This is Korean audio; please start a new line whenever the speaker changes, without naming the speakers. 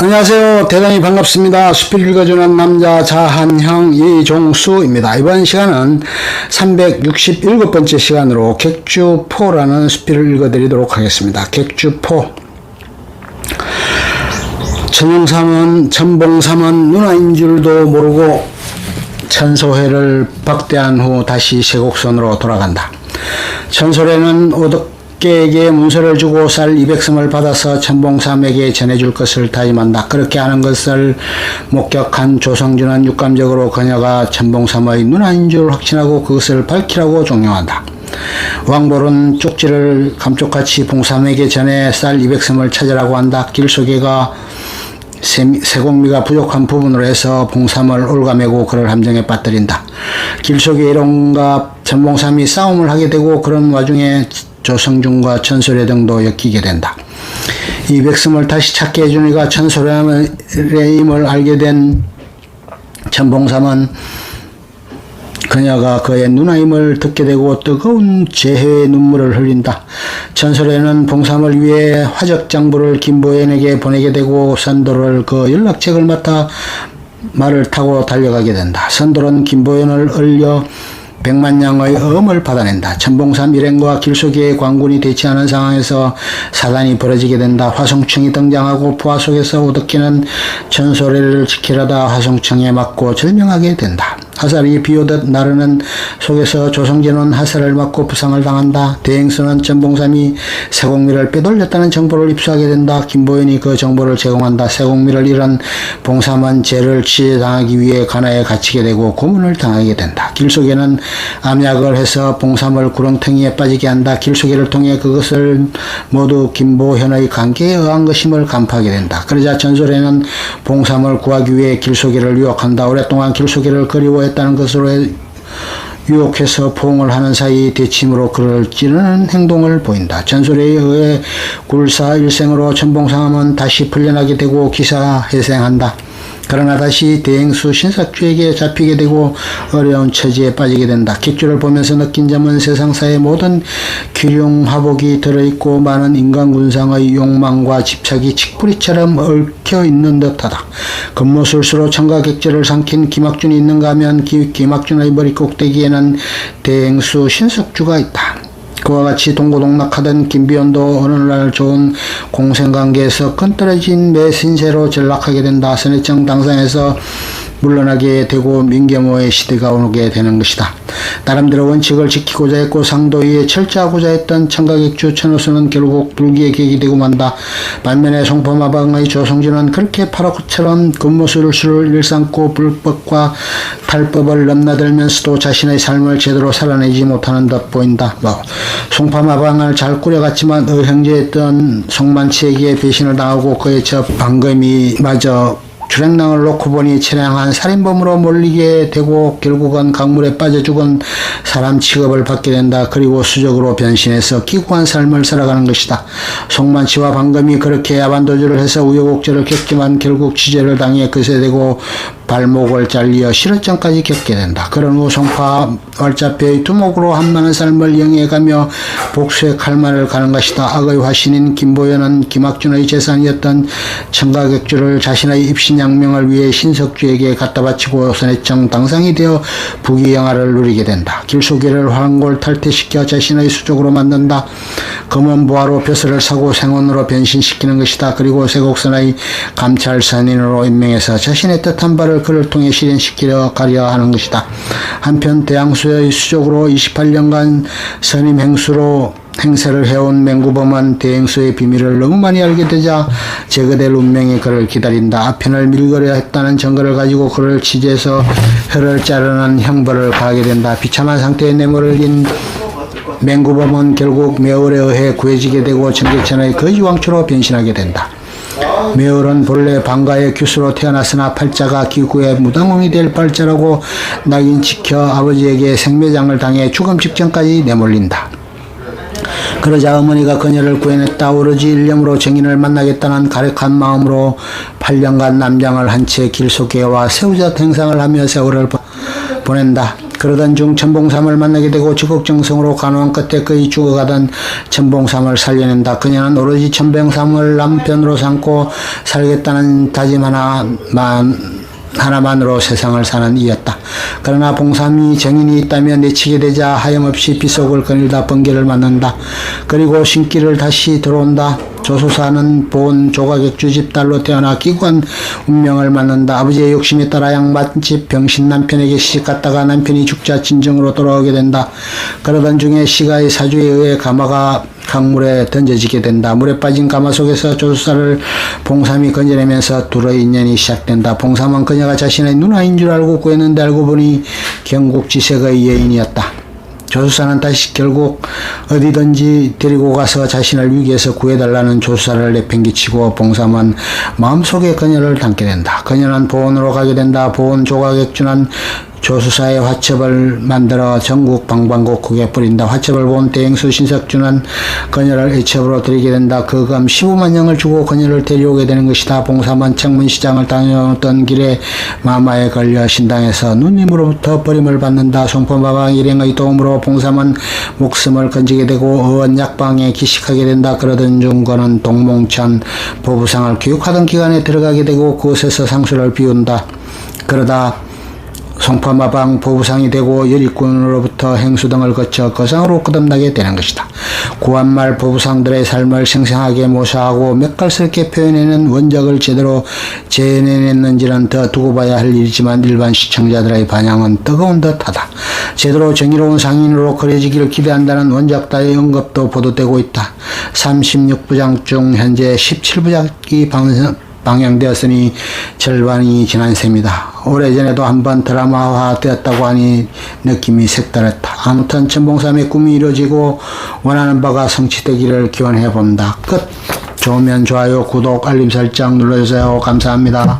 안녕하세요. 대단히 반갑습니다. 수필 읽어주는 남자 자한형 이종수입니다. 이번 시간은 367번째 시간으로 객주포라는 수필을 읽어드리도록 하겠습니다. 객주포. 천봉삼은 누나인 줄도 모르고 천소회를 박대한 후 다시 세곡선으로 돌아간다. 천소래는 오덕계에게 문서를 주고 쌀 200섬을 받아서 천봉삼에게 전해줄 것을 다짐한다. 그렇게 하는 것을 목격한 조성준은 육감적으로 그녀가 천봉삼의 누나인 줄 확신하고 그것을 밝히라고 종용한다. 왕볼은 쪽지를 감쪽같이 봉삼에게 전해 쌀 200섬을 찾으라고 한다. 길속에가 세곡미가 부족한 부분으로 해서 봉삼을 올가매고 그를 함정에 빠뜨린다. 길속에 일원과 천봉삼이 싸움을 하게 되고 그런 와중에 조성준과 천소래 등도 엮이게 된다. 이 백섬을 다시 찾게 해주니까 천소래임을 알게 된 천봉삼은 그녀가 그의 누나임을 듣게 되고 뜨거운 재회의 눈물을 흘린다. 천소래는 봉삼을 위해 화적장부를 김보현에게 보내게 되고 선돌을 그 연락책을 맡아 말을 타고 달려가게 된다. 선돌은 김보현을 얼려 100만냥의 엄을 받아낸다. 천봉삼 일행과 길속의 광군이 대치하는 상황에서 사단이 벌어지게 된다. 화성청이 등장하고 부하 속에서 오덕기는 천소래를 지키려다 화성청에 맞고 절명하게 된다. 화살이 비오듯 나르는 속에서 조성진은 화살을 맞고 부상을 당한다. 대행수는 천봉삼이 세곡미를 빼돌렸다는 정보를 입수하게 된다. 김보현이 그 정보를 제공한다. 세곡미를 잃은 봉삼은 죄를 취해당하기 위해 관아에 갇히게 되고 고문을 당하게 된다. 길속에는 암약을 해서 봉삼을 구렁텅이에 빠지게 한다. 길속에를 통해 그것을 모두 김보현의 관계에 의한 것임을 간파하게 된다. 그러자 천소래는 봉삼을 구하기 위해 길속에를 유혹한다. 오랫동안 길속에를 그리워했다는 것으로 유혹해서 포옹을 하는 사이 대침으로 그를 찌르는 행동을 보인다. 천소래에 의해 굴사일생으로 천봉삼은 다시 풀려나게 되고 기사회생한다. 그러나 다시 대행수 신삭주에게 잡히게 되고 어려운 처지에 빠지게 된다. 객주를 보면서 느낀 점은 세상사의 모든 기륭화복이 들어있고 많은 인간군상의 욕망과 집착이 칡뿌리처럼 얽혀있는 듯하다. 금모술수로 청가객지를 삼킨 김학준이 있는가 하면 김학준의 머리 꼭대기에는 대행수 신석주가 있다. 그와 같이 동고동락하던 김비연도 어느 날 좋은 공생관계에서 끈떨어진 매신세로 전락하게 된다. 선해청 당상에서 물러나게 되고 민경호의 시대가 오게 되는 것이다. 나름대로 원칙을 지키고자 했고 상도위에 철저하고자 했던 청가객주 천호수는 결국 불기의 객이 되고 만다. 반면에 송포마방의 조성진은 그렇게 파라구처럼 금모술수를 일삼고 불법과 탈법을 넘나들면서도 자신의 삶을 제대로 살아내지 못하는 듯 보인다. 송파마방을 잘 꾸려갔지만 의형제였던 송만치에게 배신을 당하고 그의 저 방금이 마저 주랭랑을 놓고 보니 처량한 살인범으로 몰리게 되고 결국은 강물에 빠져 죽은 사람 취급을 받게 된다. 그리고 수적으로 변신해서 기구한 삶을 살아가는 것이다. 송만치와 방금이 그렇게 야반도주를 해서 우여곡절을 겪지만 결국 취재를 당해 그새 되고 발목을 잘리어 실어증까지 겪게 된다. 그런 후 송파 월자표의 두목으로 한많은 삶을 영해가며 복수의 칼날을 가는 것이다. 악의 화신인 김보현은 김학준의 재산이었던 청가객주를 자신의 입신양명을 위해 신석주에게 갖다 바치고 선해청 당상이 되어 부귀영화를 누리게 된다. 길속에를 황골 탈퇴시켜 자신의 수족으로 만든다. 검은보화로 벼슬을 사고 생원으로 변신시키는 것이다. 그리고 세곡선의 감찰선인으로 임명해서 자신의 뜻한 바를 그를 통해 실현시키려 가려 하는 것이다. 한편 대항수의 수족으로 28년간 선임 행수로 행세를 해온 맹구범은 대행수의 비밀을 너무 많이 알게 되자 제거될 운명이 그를 기다린다. 아편을 밀거려 했다는 증거를 가지고 그를 취재해서 혀를 자르는 형벌을 가하게 된다. 비참한 상태에 내몰린 맹구범은 결국 매월에 의해 구해지게 되고 청계천의 거지왕초로 변신하게 된다. 매월은 본래 방가의 규수로 태어났으나 팔자가 기구의 무당왕이 될 팔자라고 낙인 찍혀 아버지에게 생매장을 당해 죽음 직전까지 내몰린다. 그러자 어머니가 그녀를 구해냈다. 오로지 일념으로 정인을 만나겠다는 가력한 마음으로 8년간 남장을 한 채 길속에와 새우젓 행상을 하며 세월을 보낸다. 그러던 중 천봉삼을 만나게 되고 지극정성으로 간호한 끝에 거의 죽어가던 천봉삼을 살려낸다. 그녀는 오로지 천봉삼을 남편으로 삼고 살겠다는 다짐 하나만으로 세상을 사는 이였다. 그러나 봉삼이 정인이 있다며 내치게 되자 하염없이 빗속을 거닐다 번개를 맞는다. 그리고 신길을 다시 들어온다. 조수사는 본 조가객주 집 딸로 태어나 기구한 운명을 맞는다. 아버지의 욕심에 따라 양반집 병신 남편에게 시집갔다가 남편이 죽자 진정으로 돌아오게 된다. 그러던 중에 시가의 사주에 의해 가마가 강물에 던져지게 된다. 물에 빠진 가마 속에서 조수사를 봉삼이 건져내면서 둘의 인연이 시작된다. 봉삼은 그녀가 자신의 누나인 줄 알고 구했는데 알고 보니 경국지색의 여인이었다. 조수사는 다시 결국 어디든지 데리고 가서 자신을 위기에서 구해달라는 조수사를 내팽개치고 봉삼은 마음속에 그녀를 담게 된다. 그녀는 보온으로 가게 된다. 보온 조각액주는 조수사의 화첩을 만들어 전국 방방곡곡에 뿌린다. 화첩을 본 대행수 신석주는 그녀를 애첩으로 들이게 된다. 그 금 15만 영을 주고 그녀를 데려오게 되는 것이다. 봉삼은 청문시장을 다녀오던 길에 마마에 걸려 신당에서 누님으로부터 버림을 받는다. 송포마방 일행의 도움으로 봉삼은 목숨을 건지게 되고 의원약방에 기식하게 된다. 그러던 중 그는 동몽천 보부상을 교육하던 기관에 들어가게 되고 그곳에서 상수를 비운다. 그러다 송파마방 보부상이 되고 열일꾼으로부터 행수 등을 거쳐 거상으로 거듭나게 되는 것이다. 구한말 보부상들의 삶을 생생하게 묘사하고 맥갈스럽게 표현해낸 원작을 제대로 재해냈는지는 더 두고 봐야 할 일이지만 일반 시청자들의 반향은 뜨거운 듯하다. 제대로 정의로운 상인으로 그려지기를 기대한다는 원작자의 언급도 보도되고 있다. 36부작 중 현재 17부작이 방영되었으니 절반이 지난 셈이다. 오래전에도 한번 드라마화 되었다고 하니 느낌이 색다르다. 아무튼 천봉삼의 꿈이 이루어지고 원하는 바가 성취되기를 기원해 본다. 끝. 좋으면 좋아요, 구독, 알림 설정 눌러주세요. 감사합니다.